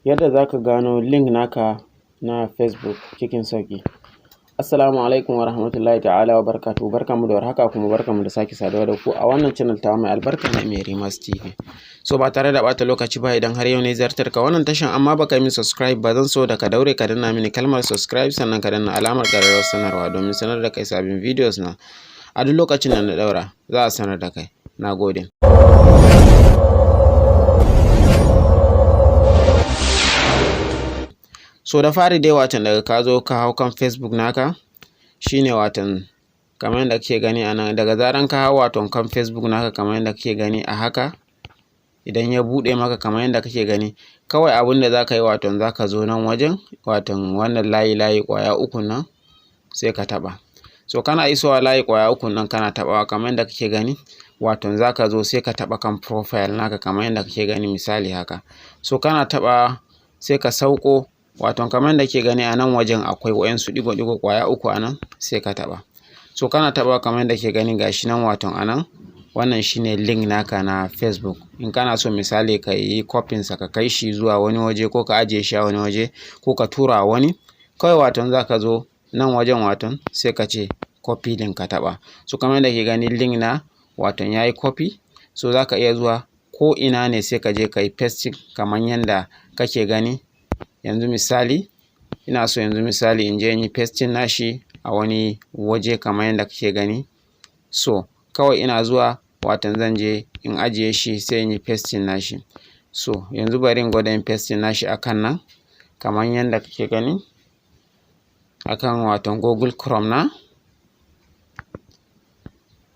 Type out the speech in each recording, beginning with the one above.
Yadda za ka gano link naka na Facebook cikin sauƙi. Assalamu alaikum wa rahmatullahi ta'ala wa barakatuhu. Barkanmu da warhaka kuma barkanmu da sake saduwa da ku a wannan channel ta mai albarka na Merimas TV. So ba tare da ɓata lokaci ba, idan har yau ne ziyartar ka wannan tashan amma baka yi min subscribe ba, zan so da ka daure ka danna mini kalmar subscribe sannan ka danna alamar ƙararrawar sanarwa domin sanar da kai sabbin videos na a duk lokacin da na ɗaura za a sanar da kai. Na gode. So da fari dai watan daga ka zo ka hau kan Facebook naka shine watan kamar yadda kake gani a nan, daga zaran ka hau watan kan Facebook naka kamar yadda kake gani a haka, idan ya buɗe maka kamar yadda kake gani, kawai abin da za ka yi watan za ka zo nan wajen watan wannan layi ƙwaya uku nan sai ka taɓa. So kana isowa layi ƙwaya uku nan kana taɓawa kamar yadda kake gani, watan za ka zo sai ka taɓa kan profile naka kamar yadda kake gani misali haka. So kana taɓa sai ka sauko waton kamar yadda ke gani a nan wajen akwai wayansu ɗigo-ɗigo ƙwaya uku a nan sai ka taɓa. So kana taɓa kamar yadda ke gani gashi nan waton a nan, wannan shine link naka na Facebook. In kana so misali ka yi copy sa ka kai shi zuwa wani waje ko ka ajiye shi a wani waje ko ka tura wani, kawai waton za ka zo nan wajen waton sai ka ce copy link ka taɓa. So kamar yadda ke gani link na waton ya yi copy, so za ka iya zuwa ko ina ne sai ka je ka yi pasting kamar yadda kake gani. Yanzu misali ina so yanzu misali in je in yi pasting nashi a wani waje kamar yadda kake gani. So kawai ina zuwa watan zan je in ajiye shi sai in yi pasting nashi. So yanzu bari in gwada yin pasting nashi akan nan kamar yadda kake gani akan watan Google Chrome na.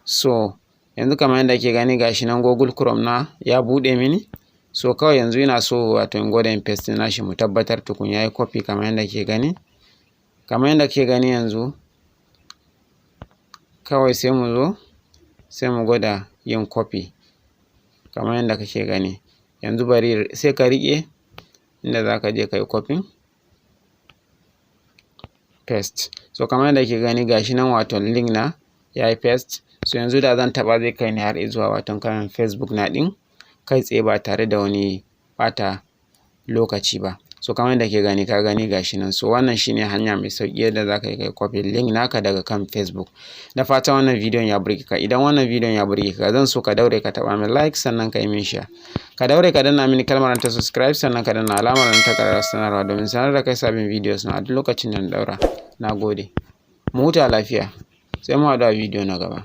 So yanzu kamar yadda kake gani gashi nan Google Chrome na ya buɗe mini. So kawai yanzu ina so wato in gwada in paste nashi mu tabbatar tukun yayi copy kamar yadda ke gani. Kamar yadda ke gani yanzu kawai sai mu zo sai mu gwada yin copy kamar yadda kake gani. Yanzu bari sai ka riƙe inda za ka je ka yi copy paste. So kamar yadda ke gani gashi nan wato link na yayi paste. So yanzu da zan taɓa zai kai ni har zuwa wato kan Facebook na ɗin kai tsaye ba tare da wani ɓata lokaci ba. So kamar yadda ke gani ka gani gashi nan. So wannan shine hanya mai sauƙi yadda za ka yi kai copy link naka daga kan Facebook. Da fatan wannan bidiyon ya burge ka. Idan wannan bidiyon ya burge ka, zan so ka daure ka taɓa min like sannan ka yi min share. Ka daure ka danna mini kalmar ta subscribe sannan ka danna alamar ta ƙararrawar sanarwa domin sanar da kai sabbin videos na a duk lokacin da na ɗaura. Na gode. Mu huta lafiya. Sai mu haɗu a bidiyo na gaba.